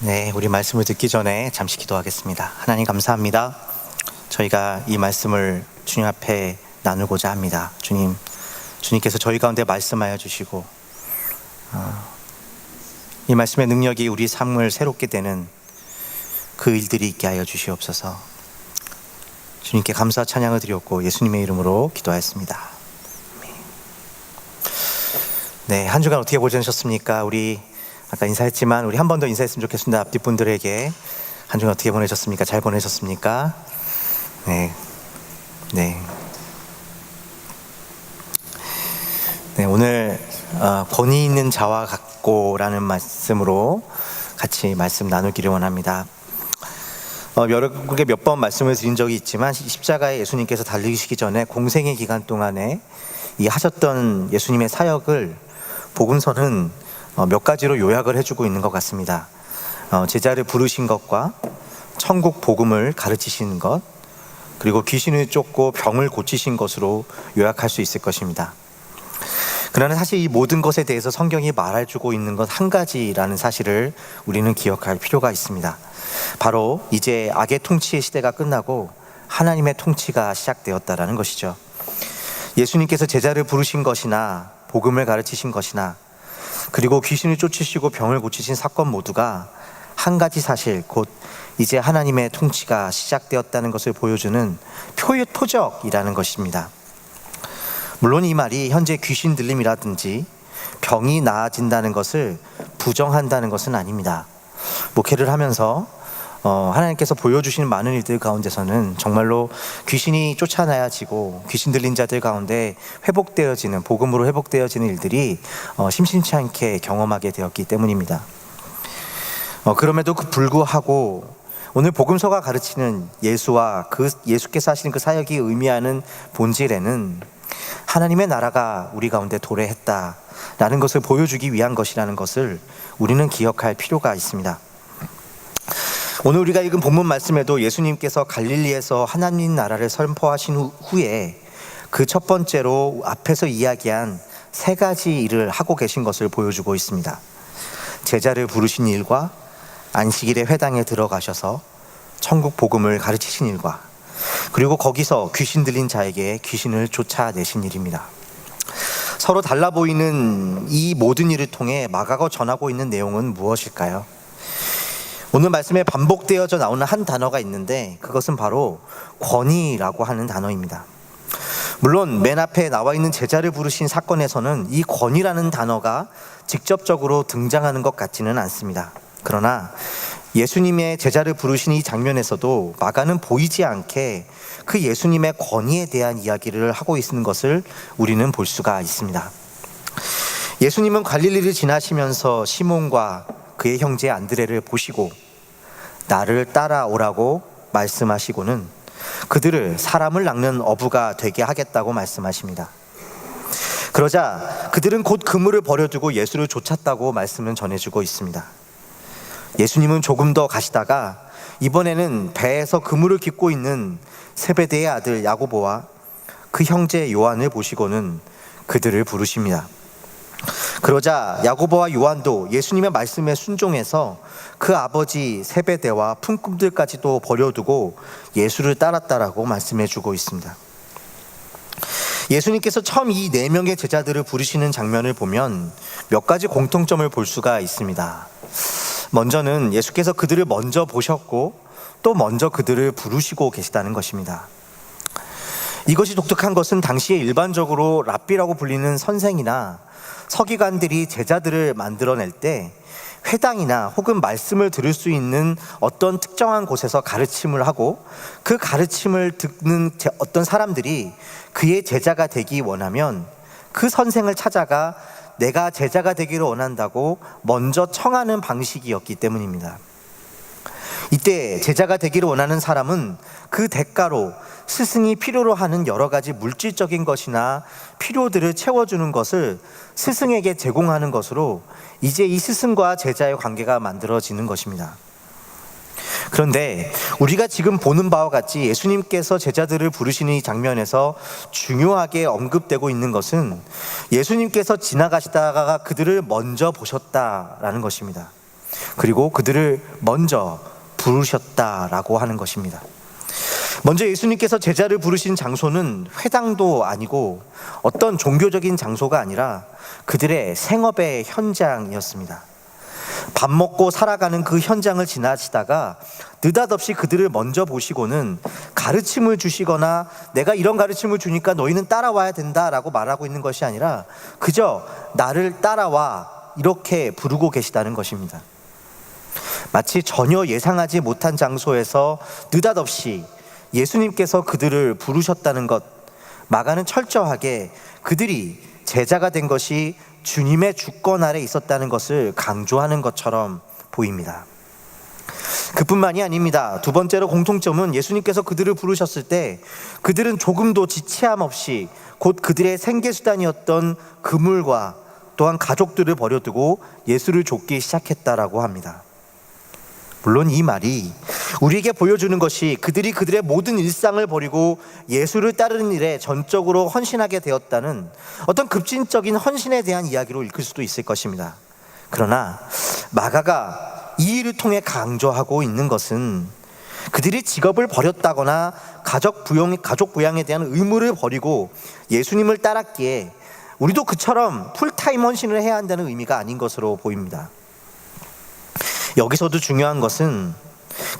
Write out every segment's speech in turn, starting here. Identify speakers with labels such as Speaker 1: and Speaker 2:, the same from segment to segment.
Speaker 1: 네, 우리 말씀을 듣기 전에 잠시 기도하겠습니다. 하나님 감사합니다. 저희가 이 말씀을 주님 앞에 나누고자 합니다. 주님께서 저희 가운데 말씀하여 주시고 이 말씀의 능력이 우리 삶을 새롭게 되는 그 일들이 있게 하여 주시옵소서. 주님께 감사 찬양을 드렸고 예수님의 이름으로 기도하였습니다. 네, 한 주간 어떻게 보내셨습니까? 우리 아까 인사했지만 우리 한 번 더 인사했으면 좋겠습니다. 앞뒤 분들에게 한 주간 어떻게 보내셨습니까? 잘 보내셨습니까? 네, 오늘 권위 있는 자와 같고라는 말씀으로 같이 말씀 나누기를 원합니다. 여러분께 몇 번 말씀을 드린 적이 있지만 십자가에 예수님께서 달리시기 전에 공생의 기간 동안에 이 하셨던 예수님의 사역을 복음서는 몇 가지로 요약을 해주고 있는 것 같습니다. 제자를 부르신 것과 천국 복음을 가르치신 것, 그리고 귀신을 쫓고 병을 고치신 것으로 요약할 수 있을 것입니다. 그러나 사실 이 모든 것에 대해서 성경이 말해주고 있는 것 한 가지라는 사실을 우리는 기억할 필요가 있습니다. 바로 이제 악의 통치의 시대가 끝나고 하나님의 통치가 시작되었다라는 것이죠. 예수님께서 제자를 부르신 것이나 복음을 가르치신 것이나 그리고 귀신을 쫓으시고 병을 고치신 사건 모두가 한 가지 사실, 곧 이제 하나님의 통치가 시작되었다는 것을 보여주는 표적이라는 것입니다. 물론 이 말이 현재 귀신 들림이라든지 병이 나아진다는 것을 부정한다는 것은 아닙니다. 목회를 하면서 하나님께서 보여주시는 많은 일들 가운데서는 정말로 귀신이 쫓아나야지고 귀신 들린 자들 가운데 회복되어지는, 복음으로 회복되어지는 일들이 심심치 않게 경험하게 되었기 때문입니다. 그럼에도 불구하고 오늘 복음서가 가르치는 예수와 예수께서 하시는 그 사역이 의미하는 본질에는 하나님의 나라가 우리 가운데 도래했다라는 것을 보여주기 위한 것이라는 것을 우리는 기억할 필요가 있습니다. 오늘 우리가 읽은 본문 말씀에도 예수님께서 갈릴리에서 하나님 나라를 선포하신 후에 그 첫 번째로 앞에서 이야기한 세 가지 일을 하고 계신 것을 보여주고 있습니다. 제자를 부르신 일과 안식일에 회당에 들어가셔서 천국 복음을 가르치신 일과 그리고 거기서 귀신 들린 자에게 귀신을 쫓아내신 일입니다. 서로 달라 보이는 이 모든 일을 통해 마가가 전하고 있는 내용은 무엇일까요? 오늘 말씀에 반복되어져 나오는 한 단어가 있는데 그것은 바로 권위라고 하는 단어입니다. 물론 맨 앞에 나와 있는 제자를 부르신 사건에서는 이 권위라는 단어가 직접적으로 등장하는 것 같지는 않습니다. 그러나 예수님의 제자를 부르신 이 장면에서도 마가는 보이지 않게 그 예수님의 권위에 대한 이야기를 하고 있는 것을 우리는 볼 수가 있습니다. 예수님은 갈릴리를 지나시면서 시몬과 그의 형제 안드레를 보시고 나를 따라오라고 말씀하시고는 그들을 사람을 낚는 어부가 되게 하겠다고 말씀하십니다. 그러자 그들은 곧 그물을 버려두고 예수를 쫓았다고 말씀을 전해주고 있습니다. 예수님은 조금 더 가시다가 이번에는 배에서 그물을 깃고 있는 세베대의 아들 야고보와 그 형제 요한을 보시고는 그들을 부르십니다. 그러자 야고보와 요한도 예수님의 말씀에 순종해서 그 아버지 세베대와 품꾼들까지도 버려두고 예수를 따랐다라고 말씀해 주고 있습니다. 예수님께서 처음 이 4명의 제자들을 부르시는 장면을 보면 몇 가지 공통점을 볼 수가 있습니다. 먼저는 예수께서 그들을 먼저 보셨고 또 먼저 그들을 부르시고 계시다는 것입니다. 이것이 독특한 것은 당시에 일반적으로 랍비라고 불리는 선생이나 서기관들이 제자들을 만들어낼 때 회당이나 혹은 말씀을 들을 수 있는 어떤 특정한 곳에서 가르침을 하고 그 가르침을 듣는 어떤 사람들이 그의 제자가 되기 원하면 그 선생을 찾아가 내가 제자가 되기를 원한다고 먼저 청하는 방식이었기 때문입니다. 이때 제자가 되기를 원하는 사람은 그 대가로 스승이 필요로 하는 여러 가지 물질적인 것이나 필요들을 채워주는 것을 스승에게 제공하는 것으로 이제 이 스승과 제자의 관계가 만들어지는 것입니다. 그런데 우리가 지금 보는 바와 같이 예수님께서 제자들을 부르시는 이 장면에서 중요하게 언급되고 있는 것은 예수님께서 지나가시다가 그들을 먼저 보셨다라는 것입니다. 그리고 그들을 먼저 부르셨다라고 하는 것입니다. 먼저 예수님께서 제자를 부르신 장소는 회당도 아니고 어떤 종교적인 장소가 아니라 그들의 생업의 현장이었습니다. 밥 먹고 살아가는 그 현장을 지나시다가 느닷없이 그들을 먼저 보시고는 가르침을 주시거나 내가 이런 가르침을 주니까 너희는 따라와야 된다라고 말하고 있는 것이 아니라 그저 나를 따라와 이렇게 부르고 계시다는 것입니다. 마치 전혀 예상하지 못한 장소에서 느닷없이 예수님께서 그들을 부르셨다는 것, 마가는 철저하게 그들이 제자가 된 것이 주님의 주권 아래 있었다는 것을 강조하는 것처럼 보입니다. 그뿐만이 아닙니다. 두 번째로 공통점은 예수님께서 그들을 부르셨을 때 그들은 조금도 지체함 없이 곧 그들의 생계수단이었던 그물과 또한 가족들을 버려두고 예수를 좇기 시작했다라고 합니다. 물론 이 말이 우리에게 보여주는 것이 그들이 그들의 모든 일상을 버리고 예수를 따르는 일에 전적으로 헌신하게 되었다는 어떤 급진적인 헌신에 대한 이야기로 읽힐 수도 있을 것입니다. 그러나 마가가 이 일을 통해 강조하고 있는 것은 그들이 직업을 버렸다거나 가족 부양에 대한 의무를 버리고 예수님을 따랐기에 우리도 그처럼 풀타임 헌신을 해야 한다는 의미가 아닌 것으로 보입니다. 여기서도 중요한 것은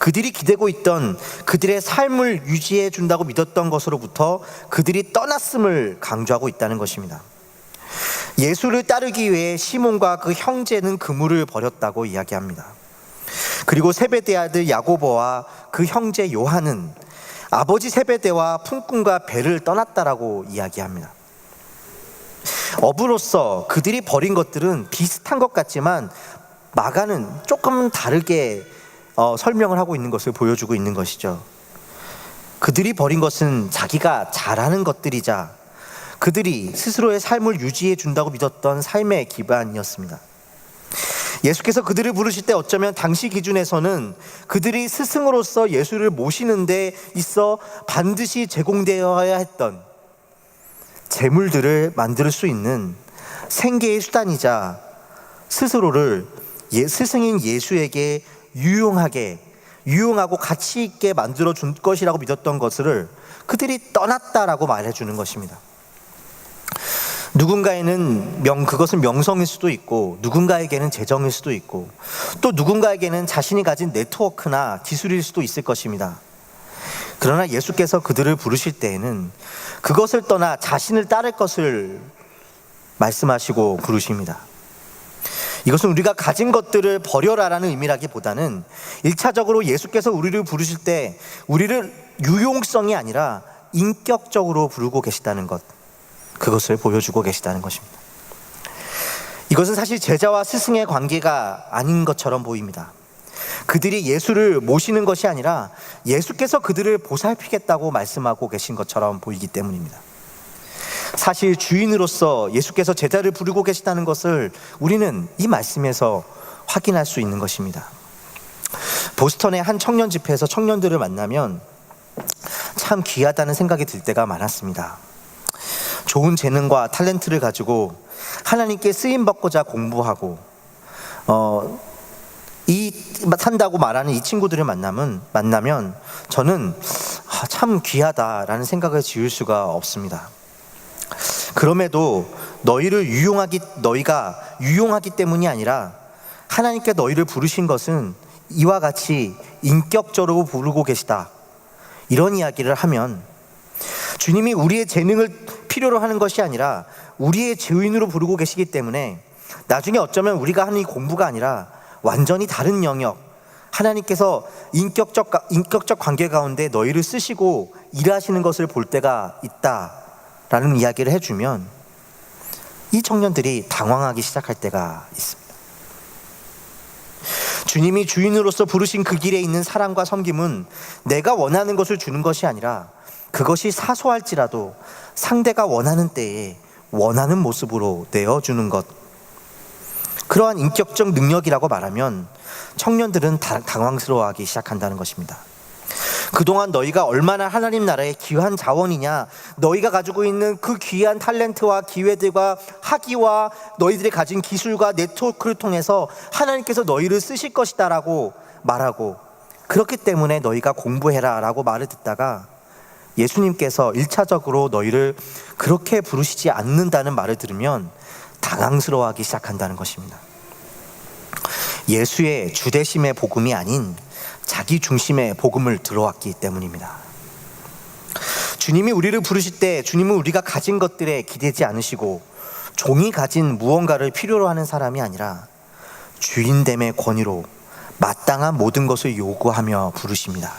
Speaker 1: 그들이 기대고 있던 그들의 삶을 유지해 준다고 믿었던 것으로부터 그들이 떠났음을 강조하고 있다는 것입니다. 예수를 따르기 위해 시몬과 그 형제는 그물을 버렸다고 이야기합니다. 그리고 세베대 아들 야고보와 그 형제 요한은 아버지 세베대와 품꾼과 배를 떠났다라고 이야기합니다. 어부로서 그들이 버린 것들은 비슷한 것 같지만 마가는 조금 다르게 설명을 하고 있는 것을 보여주고 있는 것이죠. 그들이 버린 것은 자기가 잘하는 것들이자 그들이 스스로의 삶을 유지해 준다고 믿었던 삶의 기반이었습니다. 예수께서 그들을 부르실 때 어쩌면 당시 기준에서는 그들이 스승으로서 예수를 모시는 데 있어 반드시 제공되어야 했던 재물들을 만들 수 있는 생계의 수단이자 스스로를 스승인 예수에게 유용하고 가치 있게 만들어 준 것이라고 믿었던 것을 그들이 떠났다라고 말해주는 것입니다. 누군가에는 그것은 명성일 수도 있고 누군가에게는 재정일 수도 있고 또 누군가에게는 자신이 가진 네트워크나 기술일 수도 있을 것입니다. 그러나 예수께서 그들을 부르실 때에는 그것을 떠나 자신을 따를 것을 말씀하시고 부르십니다. 이것은 우리가 가진 것들을 버려라라는 의미라기보다는 1차적으로 예수께서 우리를 부르실 때 우리를 유용성이 아니라 인격적으로 부르고 계시다는 것, 그것을 보여주고 계시다는 것입니다. 이것은 사실 제자와 스승의 관계가 아닌 것처럼 보입니다. 그들이 예수를 모시는 것이 아니라 예수께서 그들을 보살피겠다고 말씀하고 계신 것처럼 보이기 때문입니다. 사실 주인으로서 예수께서 제자를 부르고 계시다는 것을 우리는 이 말씀에서 확인할 수 있는 것입니다. 보스턴의 한 청년 집회에서 청년들을 만나면 참 귀하다는 생각이 들 때가 많았습니다. 좋은 재능과 탤런트를 가지고 하나님께 쓰임받고자 공부하고 산다고 말하는 이 친구들을 만나면 저는 참 귀하다라는 생각을 지울 수가 없습니다. 그럼에도 너희가 유용하기 때문이 아니라 하나님께 너희를 부르신 것은 이와 같이 인격적으로 부르고 계시다, 이런 이야기를 하면 주님이 우리의 재능을 필요로 하는 것이 아니라 우리의 주인으로 부르고 계시기 때문에 나중에 어쩌면 우리가 하는 이 공부가 아니라 완전히 다른 영역, 하나님께서 인격적 관계 가운데 너희를 쓰시고 일하시는 것을 볼 때가 있다라는 이야기를 해주면 이 청년들이 당황하기 시작할 때가 있습니다. 주님이 주인으로서 부르신 그 길에 있는 사랑과 섬김은 내가 원하는 것을 주는 것이 아니라 그것이 사소할지라도 상대가 원하는 때에 원하는 모습으로 내어주는 것, 그러한 인격적 능력이라고 말하면 청년들은 당황스러워하기 시작한다는 것입니다. 그동안 너희가 얼마나 하나님 나라의 귀한 자원이냐, 너희가 가지고 있는 그 귀한 탤런트와 기회들과 학위와 너희들이 가진 기술과 네트워크를 통해서 하나님께서 너희를 쓰실 것이다 라고 말하고, 그렇기 때문에 너희가 공부해라 라고 말을 듣다가 예수님께서 1차적으로 너희를 그렇게 부르시지 않는다는 말을 들으면 당황스러워하기 시작한다는 것입니다. 예수의 주대심의 복음이 아닌 자기 중심의 복음을 들어왔기 때문입니다. 주님이 우리를 부르실 때 주님은 우리가 가진 것들에 기대지 않으시고 종이 가진 무언가를 필요로 하는 사람이 아니라 주인됨의 권위로 마땅한 모든 것을 요구하며 부르십니다.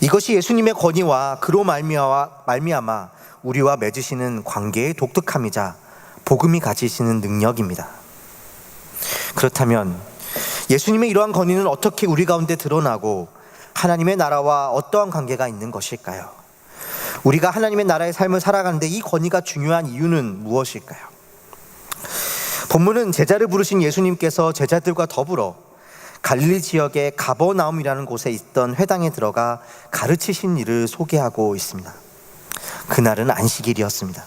Speaker 1: 이것이 예수님의 권위와 그로 말미암아 우리와 맺으시는 관계의 독특함이자 복음이 가지시는 능력입니다. 그렇다면 예수님의 이러한 권위는 어떻게 우리 가운데 드러나고 하나님의 나라와 어떠한 관계가 있는 것일까요? 우리가 하나님의 나라의 삶을 살아가는데 이 권위가 중요한 이유는 무엇일까요? 본문은 제자를 부르신 예수님께서 제자들과 더불어 갈릴리 지역의 가버나움이라는 곳에 있던 회당에 들어가 가르치신 일을 소개하고 있습니다. 그날은 안식일이었습니다.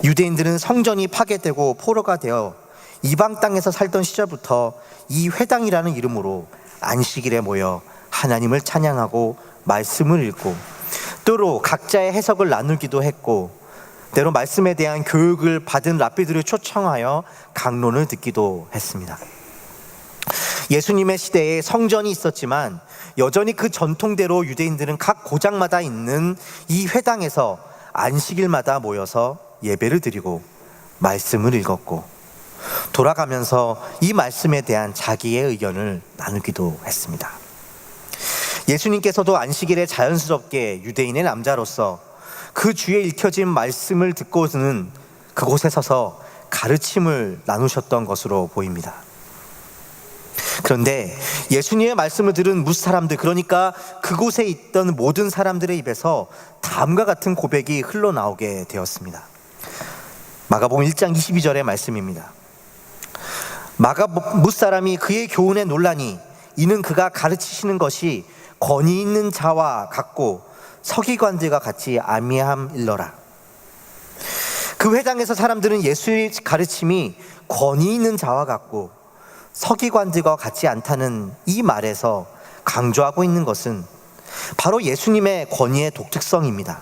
Speaker 1: 유대인들은 성전이 파괴되고 포로가 되어 이방 땅에서 살던 시절부터 이 회당이라는 이름으로 안식일에 모여 하나님을 찬양하고 말씀을 읽고 때로 각자의 해석을 나누기도 했고, 때로 말씀에 대한 교육을 받은 랍비들을 초청하여 강론을 듣기도 했습니다. 예수님의 시대에 성전이 있었지만 여전히 그 전통대로 유대인들은 각 고장마다 있는 이 회당에서 안식일마다 모여서 예배를 드리고 말씀을 읽었고 돌아가면서 이 말씀에 대한 자기의 의견을 나누기도 했습니다. 예수님께서도 안식일에 자연스럽게 유대인의 남자로서 그 주에 읽혀진 말씀을 듣고는 그곳에 서서 가르침을 나누셨던 것으로 보입니다. 그런데 예수님의 말씀을 들은 무스 사람들, 그러니까 그곳에 있던 모든 사람들의 입에서 다음과 같은 고백이 흘러나오게 되었습니다. 마가복음 1장 22절의 말씀입니다. 무스 사람이 그의 교훈에 놀라니 이는 그가 가르치시는 것이 권위 있는 자와 같고 서기관들과 같이 아미함일러라. 그 회당에서 사람들은 예수의 가르침이 권위 있는 자와 같고 서기관들과 같지 않다는 이 말에서 강조하고 있는 것은 바로 예수님의 권위의 독특성입니다.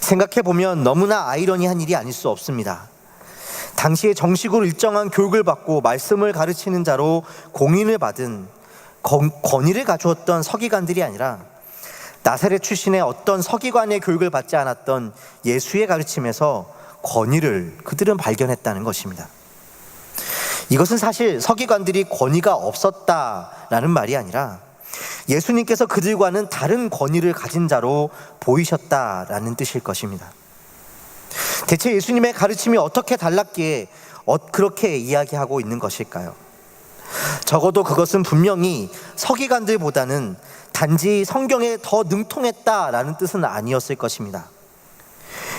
Speaker 1: 생각해보면 너무나 아이러니한 일이 아닐 수 없습니다. 당시에 정식으로 일정한 교육을 받고 말씀을 가르치는 자로 공인을 받은 권위를 가져왔던 서기관들이 아니라 나사렛 출신의 어떤 서기관의 교육을 받지 않았던 예수의 가르침에서 권위를 그들은 발견했다는 것입니다. 이것은 사실 서기관들이 권위가 없었다라는 말이 아니라 예수님께서 그들과는 다른 권위를 가진 자로 보이셨다라는 뜻일 것입니다. 대체 예수님의 가르침이 어떻게 달랐기에 그렇게 이야기하고 있는 것일까요? 적어도 그것은 분명히 서기관들보다는 단지 성경에 더 능통했다라는 뜻은 아니었을 것입니다.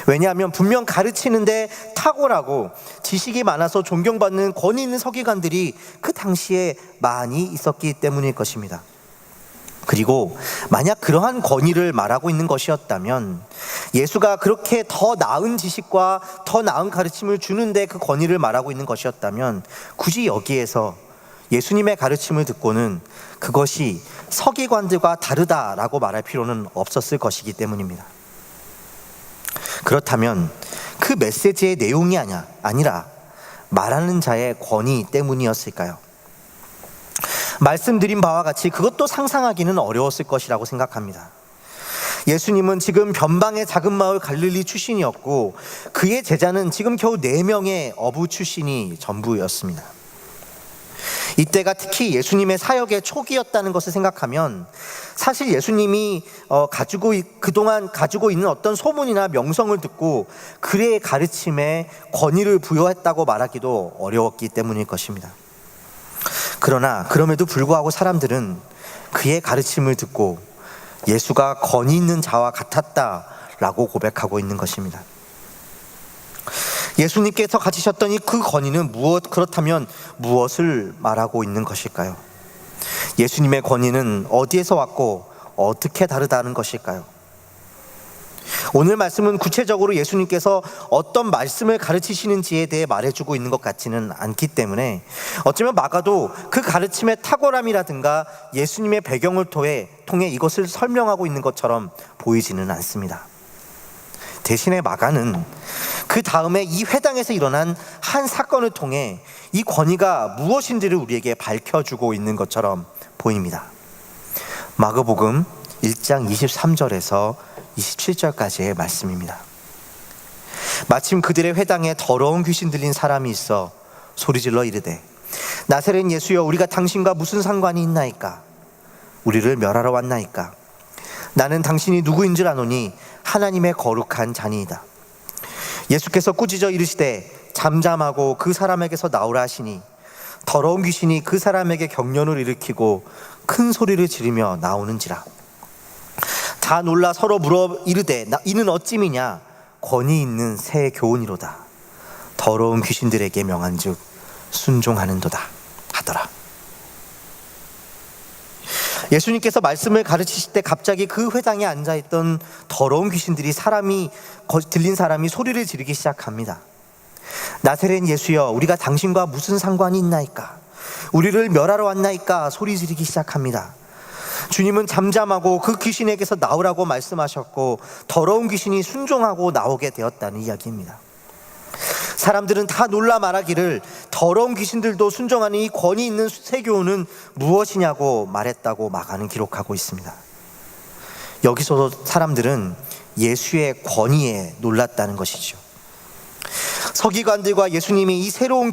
Speaker 1: 왜냐하면 분명 가르치는데 탁월하고 지식이 많아서 존경받는 권위 있는 서기관들이 그 당시에 많이 있었기 때문일 것입니다. 그리고 만약 그러한 권위를 말하고 있는 것이었다면 예수가 그렇게 더 나은 지식과 더 나은 가르침을 주는데 그 권위를 말하고 있는 것이었다면 굳이 여기에서 예수님의 가르침을 듣고는 그것이 서기관들과 다르다라고 말할 필요는 없었을 것이기 때문입니다. 그렇다면 그 메시지의 내용이 아니라 말하는 자의 권위 때문이었을까요? 말씀드린 바와 같이 그것도 상상하기는 어려웠을 것이라고 생각합니다. 예수님은 지금 변방의 작은 마을 갈릴리 출신이었고 그의 제자는 지금 겨우 4명의 어부 출신이 전부였습니다. 이때가 특히 예수님의 사역의 초기였다는 것을 생각하면 사실 예수님이 그동안 가지고 있는 어떤 소문이나 명성을 듣고 그의 가르침에 권위를 부여했다고 말하기도 어려웠기 때문일 것입니다. 그러나 그럼에도 불구하고 사람들은 그의 가르침을 듣고 예수가 권위 있는 자와 같았다라고 고백하고 있는 것입니다. 예수님께서 가지셨던 그 권위는 그렇다면 무엇을 말하고 있는 것일까요? 예수님의 권위는 어디에서 왔고 어떻게 다르다는 것일까요? 오늘 말씀은 구체적으로 예수님께서 어떤 말씀을 가르치시는지에 대해 말해주고 있는 것 같지는 않기 때문에 어쩌면 마가도 그 가르침의 탁월함이라든가 예수님의 배경을 통해 이것을 설명하고 있는 것처럼 보이지는 않습니다. 대신에 마가는 그 다음에 이 회당에서 일어난 한 사건을 통해 이 권위가 무엇인지를 우리에게 밝혀주고 있는 것처럼 보입니다. 마가복음 1장 23절에서 27절까지의 말씀입니다. 마침 그들의 회당에 더러운 귀신 들린 사람이 있어 소리질러 이르되 나사렛 예수여 우리가 당신과 무슨 상관이 있나이까? 우리를 멸하러 왔나이까? 나는 당신이 누구인 줄 아노니 하나님의 거룩한 자니이다. 예수께서 꾸짖어 이르시되 잠잠하고 그 사람에게서 나오라 하시니 더러운 귀신이 그 사람에게 경련을 일으키고 큰 소리를 지르며 나오는지라. 다 놀라 서로 물어 이르되 이는 어찌미냐? 권위 있는 새 교훈이로다. 더러운 귀신들에게 명한즉 순종하는도다 하더라. 예수님께서 말씀을 가르치실 때 갑자기 그 회당에 앉아있던 더러운 귀신들이 들린 사람이 소리를 지르기 시작합니다. 나사렛 예수여 우리가 당신과 무슨 상관이 있나이까? 우리를 멸하러 왔나이까? 소리 지르기 시작합니다. 주님은 잠잠하고 그 귀신에게서 나오라고 말씀하셨고 더러운 귀신이 순종하고 나오게 되었다는 이야기입니다. 사람들은 다 놀라 말하기를 더러운 귀신들도 순종하는 이 권위 있는 새 교훈은 무엇이냐고 말했다고 마가는 기록하고 있습니다. 여기서도 사람들은 예수의 권위에 놀랐다는 것이죠. 서기관들과 예수님이 이 새로운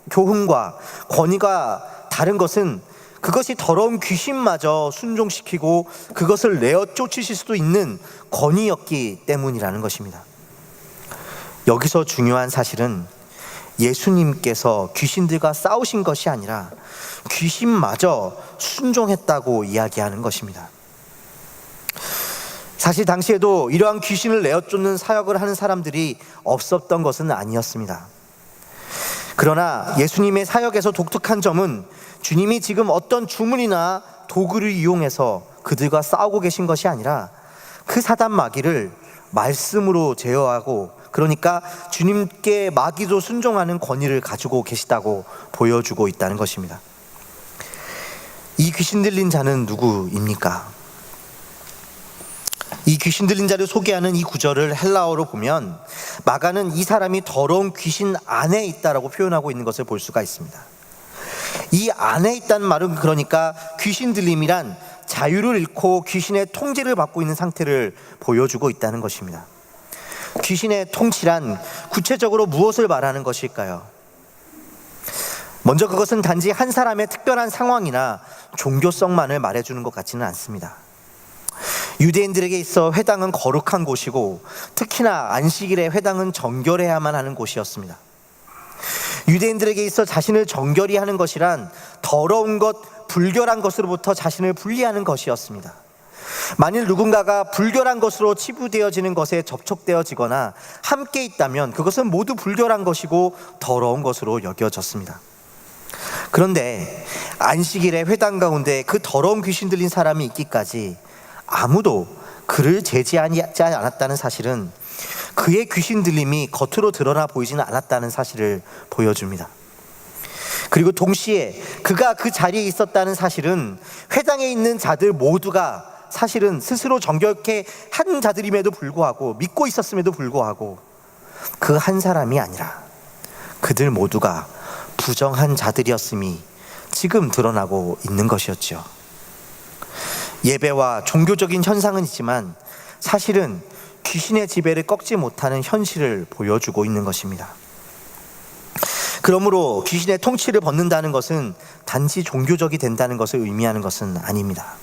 Speaker 1: 교훈과 권위가 다른 것은 그것이 더러운 귀신마저 순종시키고 그것을 내어 쫓으실 수도 있는 권위였기 때문이라는 것입니다. 여기서 중요한 사실은 예수님께서 귀신들과 싸우신 것이 아니라 귀신마저 순종했다고 이야기하는 것입니다. 사실 당시에도 이러한 귀신을 내어 쫓는 사역을 하는 사람들이 없었던 것은 아니었습니다. 그러나 예수님의 사역에서 독특한 점은 주님이 지금 어떤 주문이나 도구를 이용해서 그들과 싸우고 계신 것이 아니라 그 사단 마귀를 말씀으로 제어하고, 그러니까 주님께 마귀도 순종하는 권위를 가지고 계시다고 보여주고 있다는 것입니다. 이 귀신 들린 자는 누구입니까? 이 귀신 들린 자를 소개하는 이 구절을 헬라어로 보면 마가는 이 사람이 더러운 귀신 안에 있다라고 표현하고 있는 것을 볼 수가 있습니다. 이 안에 있다는 말은 그러니까 귀신 들림이란 자유를 잃고 귀신의 통제를 받고 있는 상태를 보여주고 있다는 것입니다. 귀신의 통치란 구체적으로 무엇을 말하는 것일까요? 먼저 그것은 단지 한 사람의 특별한 상황이나 종교성만을 말해주는 것 같지는 않습니다. 유대인들에게 있어 회당은 거룩한 곳이고 특히나 안식일에 회당은 정결해야만 하는 곳이었습니다. 유대인들에게 있어 자신을 정결히 하는 것이란 더러운 것, 불결한 것으로부터 자신을 분리하는 것이었습니다. 만일 누군가가 불결한 것으로 치부되어지는 것에 접촉되어지거나 함께 있다면 그것은 모두 불결한 것이고 더러운 것으로 여겨졌습니다. 그런데 안식일에 회당 가운데 그 더러운 귀신 들린 사람이 있기까지 아무도 그를 제지하지 않았다는 사실은 그의 귀신 들림이 겉으로 드러나 보이지는 않았다는 사실을 보여줍니다. 그리고 동시에 그가 그 자리에 있었다는 사실은 회당에 있는 자들 모두가 사실은 스스로 정결케 한 자들임에도 불구하고, 믿고 있었음에도 불구하고 그 한 사람이 아니라 그들 모두가 부정한 자들이었음이 지금 드러나고 있는 것이었죠. 예배와 종교적인 현상은 있지만 사실은 귀신의 지배를 꺾지 못하는 현실을 보여주고 있는 것입니다. 그러므로 귀신의 통치를 벗는다는 것은 단지 종교적이 된다는 것을 의미하는 것은 아닙니다.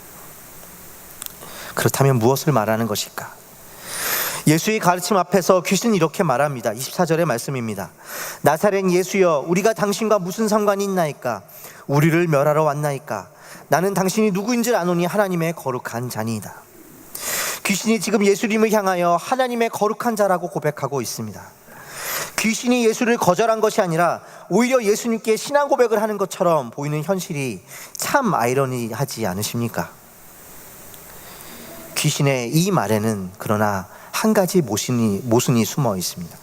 Speaker 1: 그렇다면 무엇을 말하는 것일까? 예수의 가르침 앞에서 귀신은 이렇게 말합니다. 24절의 말씀입니다. 나사렛 예수여 우리가 당신과 무슨 상관이 있나이까? 우리를 멸하러 왔나이까? 나는 당신이 누구인지 아노니 하나님의 거룩한 자니이다. 귀신이 지금 예수님을 향하여 하나님의 거룩한 자라고 고백하고 있습니다. 귀신이 예수를 거절한 것이 아니라 오히려 예수님께 신앙 고백을 하는 것처럼 보이는 현실이 참 아이러니하지 않으십니까? 귀신의 이 말에는 그러나 한 가지 모순이 숨어 있습니다.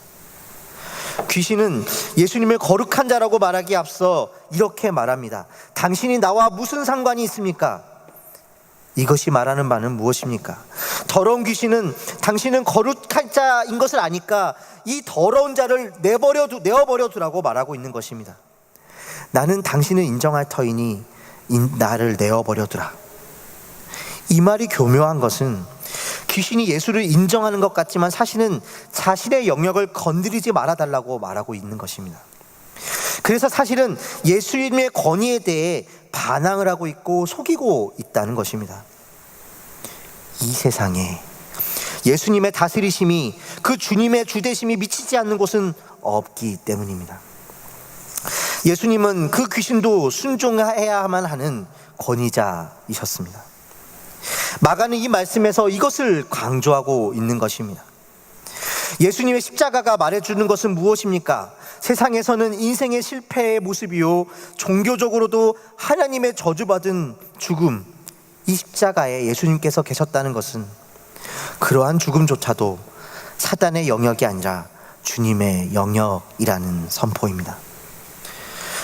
Speaker 1: 귀신은 예수님을 거룩한 자라고 말하기에 앞서 이렇게 말합니다. 당신이 나와 무슨 상관이 있습니까? 이것이 말하는 바는 무엇입니까? 더러운 귀신은 당신은 거룩한 자인 것을 아니까 이 더러운 자를 내어버려 두라고 말하고 있는 것입니다. 나는 당신을 인정할 터이니 나를 내어버려 두라. 이 말이 교묘한 것은 귀신이 예수를 인정하는 것 같지만 사실은 자신의 영역을 건드리지 말아달라고 말하고 있는 것입니다. 그래서 사실은 예수님의 권위에 대해 반항을 하고 있고 속이고 있다는 것입니다. 이 세상에 예수님의 다스리심이, 그 주님의 주대심이 미치지 않는 곳은 없기 때문입니다. 예수님은 그 귀신도 순종해야만 하는 권위자이셨습니다. 마가는 이 말씀에서 이것을 강조하고 있는 것입니다. 예수님의 십자가가 말해주는 것은 무엇입니까? 세상에서는 인생의 실패의 모습이요, 종교적으로도 하나님의 저주받은 죽음, 이 십자가에 예수님께서 계셨다는 것은 그러한 죽음조차도 사단의 영역이 아니라 주님의 영역이라는 선포입니다.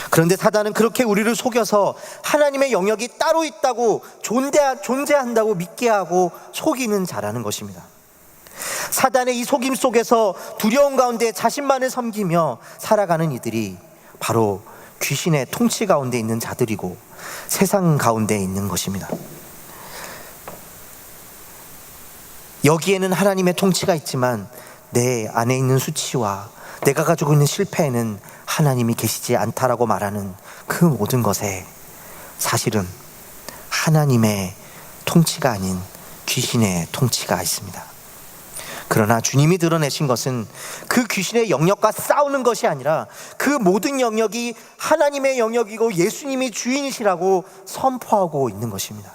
Speaker 1: 그런데 사단은 그렇게 우리를 속여서 하나님의 영역이 따로 있다고, 존재한다고 믿게 하고 속이는 자라는 것입니다. 사단의 이 속임 속에서 두려움 가운데 자신만을 섬기며 살아가는 이들이 바로 귀신의 통치 가운데 있는 자들이고 세상 가운데 있는 것입니다. 여기에는 하나님의 통치가 있지만 내 안에 있는 수치와 내가 가지고 있는 실패에는 하나님이 계시지 않다라고 말하는 그 모든 것에 사실은 하나님의 통치가 아닌 귀신의 통치가 있습니다. 그러나 주님이 드러내신 것은 그 귀신의 영역과 싸우는 것이 아니라 그 모든 영역이 하나님의 영역이고 예수님이 주인이시라고 선포하고 있는 것입니다.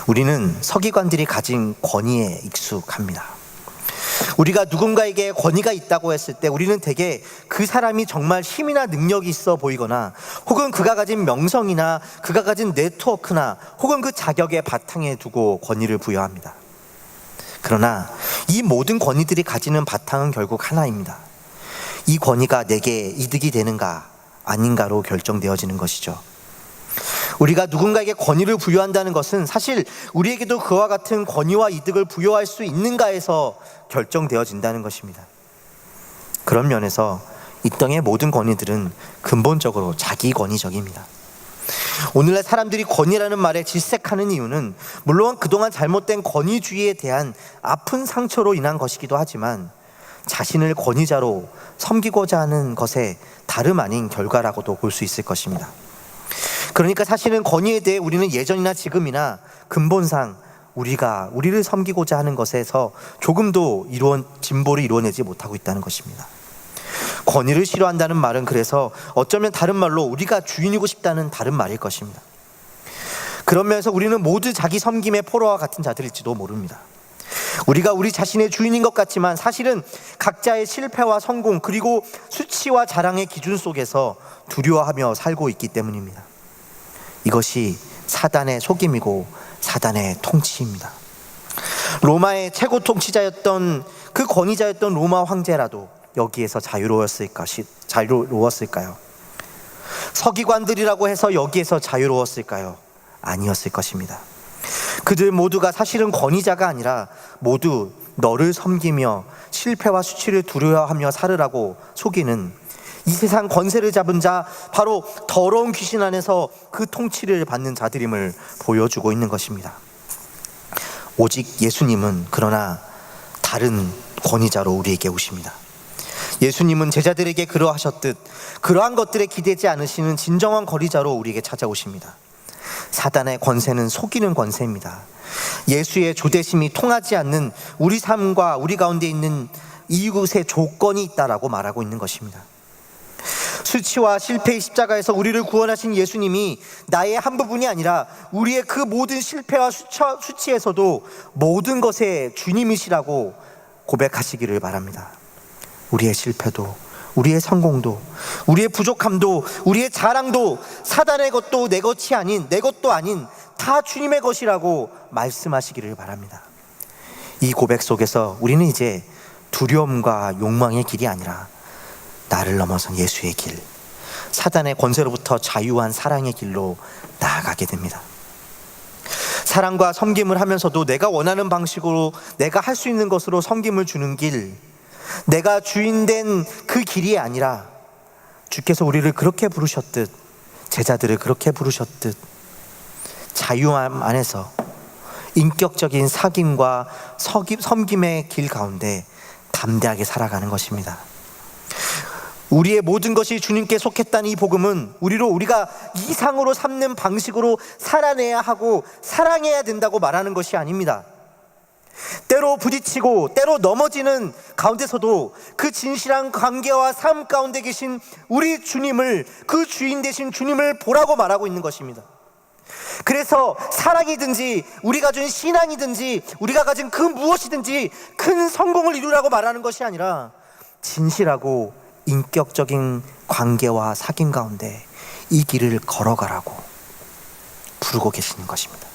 Speaker 1: 우리는 서기관들이 가진 권위에 익숙합니다. 우리가 누군가에게 권위가 있다고 했을 때 우리는 대개 그 사람이 정말 힘이나 능력이 있어 보이거나 혹은 그가 가진 명성이나 그가 가진 네트워크나 혹은 그 자격의 바탕에 두고 권위를 부여합니다. 그러나 이 모든 권위들이 가지는 바탕은 결국 하나입니다. 이 권위가 내게 이득이 되는가 아닌가로 결정되어지는 것이죠. 우리가 누군가에게 권위를 부여한다는 것은 사실 우리에게도 그와 같은 권위와 이득을 부여할 수 있는가에서 결정되어진다는 것입니다. 그런 면에서 이 땅의 모든 권위들은 근본적으로 자기 권위적입니다. 오늘날 사람들이 권위라는 말에 질색하는 이유는 물론 그동안 잘못된 권위주의에 대한 아픈 상처로 인한 것이기도 하지만 자신을 권위자로 섬기고자 하는 것에 다름 아닌 결과라고도 볼 수 있을 것입니다. 그러니까 사실은 권위에 대해 우리는 예전이나 지금이나 근본상 우리를 섬기고자 하는 것에서 조금도 진보를 이루어내지 못하고 있다는 것입니다. 권위를 싫어한다는 말은 그래서 어쩌면 다른 말로 우리가 주인이고 싶다는 다른 말일 것입니다. 그런 면에서 우리는 모두 자기 섬김의 포로와 같은 자들일지도 모릅니다. 우리가 우리 자신의 주인인 것 같지만 사실은 각자의 실패와 성공 그리고 수치와 자랑의 기준 속에서 두려워하며 살고 있기 때문입니다. 이것이 사단의 속임이고 사단의 통치입니다. 로마의 최고 통치자였던 그 권위자였던 로마 황제라도 여기에서 자유로웠을까요? 서기관들이라고 해서 여기에서 자유로웠을까요? 아니었을 것입니다. 그들 모두가 사실은 권위자가 아니라 모두 너를 섬기며 실패와 수치를 두려워하며 살으라고 속이는 이 세상 권세를 잡은 자, 바로 더러운 귀신 안에서 그 통치를 받는 자들임을 보여주고 있는 것입니다. 오직 예수님은 그러나 다른 권위자로 우리에게 오십니다. 예수님은 제자들에게 그러하셨듯 그러한 것들에 기대지 않으시는 진정한 권위자로 우리에게 찾아오십니다. 사단의 권세는 속이는 권세입니다. 예수의 조대심이 통하지 않는 우리 삶과 우리 가운데 있는 이웃의 조건이 있다라고 말하고 있는 것입니다. 수치와 실패의 십자가에서 우리를 구원하신 예수님이 나의 한 부분이 아니라 우리의 그 모든 실패와 수치에서도 모든 것의 주님이시라고 고백하시기를 바랍니다. 우리의 실패도, 우리의 성공도, 우리의 부족함도, 우리의 자랑도 사단의 것도 내 것도 아닌 다 주님의 것이라고 말씀하시기를 바랍니다. 이 고백 속에서 우리는 이제 두려움과 욕망의 길이 아니라 나를 넘어선 예수의 길, 사단의 권세로부터 자유한 사랑의 길로 나아가게 됩니다. 사랑과 섬김을 하면서도 내가 원하는 방식으로 내가 할 수 있는 것으로 섬김을 주는 길, 내가 주인된 그 길이 아니라 주께서 우리를 그렇게 부르셨듯, 제자들을 그렇게 부르셨듯 자유함 안에서 인격적인 사귐과 섬김의 길 가운데 담대하게 살아가는 것입니다. 우리의 모든 것이 주님께 속했다는 이 복음은 우리가 이상으로 삼는 방식으로 살아내야 하고 사랑해야 된다고 말하는 것이 아닙니다. 때로 부딪히고 때로 넘어지는 가운데서도 그 진실한 관계와 삶 가운데 계신 우리 주님을, 그 주인 되신 주님을 보라고 말하고 있는 것입니다. 그래서 사랑이든지 우리가 가진 신앙이든지 우리가 가진 그 무엇이든지 큰 성공을 이루라고 말하는 것이 아니라 진실하고 인격적인 관계와 사귐 가운데 이 길을 걸어가라고 부르고 계시는 것입니다.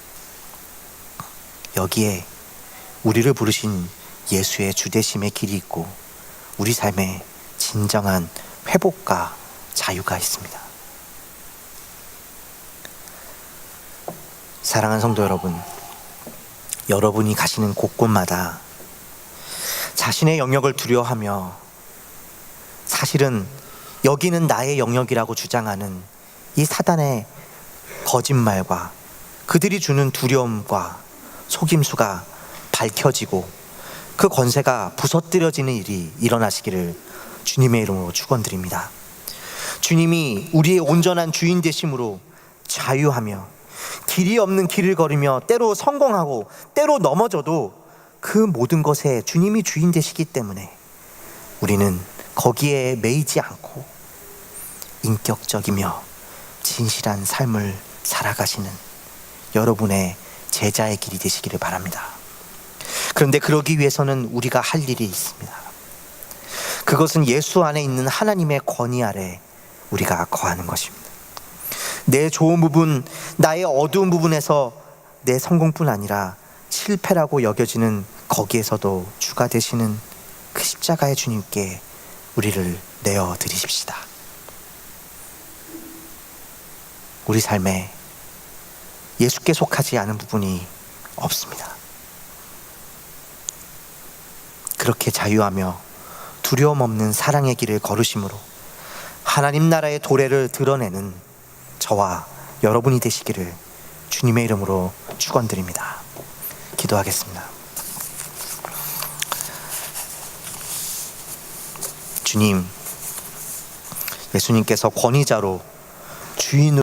Speaker 1: 여기에 우리를 부르신 예수의 주되심의 길이 있고 우리 삶에 진정한 회복과 자유가 있습니다. 사랑하는 성도 여러분, 여러분이 가시는 곳곳마다 자신의 영역을 두려워하며 사실은 여기는 나의 영역이라고 주장하는 이 사단의 거짓말과 그들이 주는 두려움과 속임수가 밝혀지고 그 권세가 부서뜨려지는 일이 일어나시기를 주님의 이름으로 축원드립니다. 주님이 우리의 온전한 주인 되심으로 자유하며 길이 없는 길을 걸으며 때로 성공하고 때로 넘어져도 그 모든 것에 주님이 주인 되시기 때문에 우리는 거기에 매이지 않고 인격적이며 진실한 삶을 살아가시는 여러분의 제자의 길이 되시기를 바랍니다. 그런데 그러기 위해서는 우리가 할 일이 있습니다. 그것은 예수 안에 있는 하나님의 권위 아래 우리가 거하는 것입니다. 내 좋은 부분, 나의 어두운 부분에서 내 성공뿐 아니라 실패라고 여겨지는 거기에서도 주가 되시는 그 십자가의 주님께 우리를 내어드리십시다. 우리 삶에 예수께 속하지 않은 부분이 없습니다. 그렇게 자유하며 두려움 없는 사랑의 길을 걸으심으로 하나님 나라의 도래를 드러내는 저와 여러분이 되시기를 주님의 이름으로 축원드립니다. 기도하겠습니다. 주님, 예수님께서 권위자로 주인으로